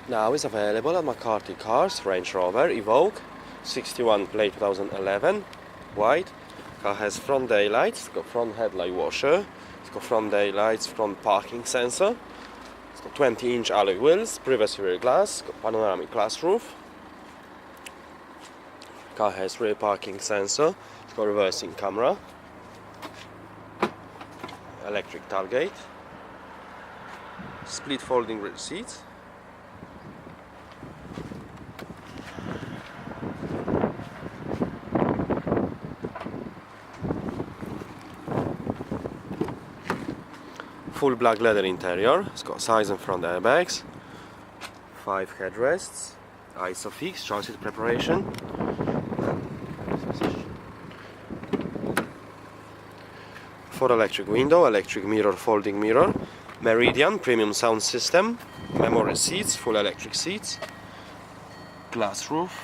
Now is available at McCarthycars, Range Rover Evoque 61 plate 2011, white. Car has front daylights, it's got front headlight washer, it's got front daylights, front parking sensor, it's got 20-inch alloy wheels, privacy rear glass, it's got panoramic glass roof. Car has rear parking sensor, it's got reversing camera, electric tailgate, split folding rear seats. Full black leather interior, it's got side and front airbags, 5 headrests, ISOFIX, child seat preparation, 4 electric window, electric mirror, folding mirror, Meridian premium sound system, memory seats, full electric seats, glass roof,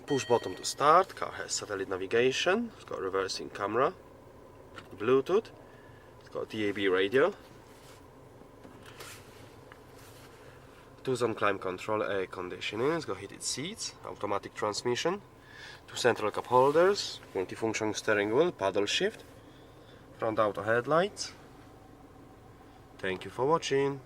push button to start. Car has satellite navigation, it's got reversing camera, Bluetooth, it's got DAB radio, 2-zone climate control, air conditioning, it's got heated seats, automatic transmission, 2 central cup holders, multifunction steering wheel, paddle shift, front auto headlights. Thank you for watching.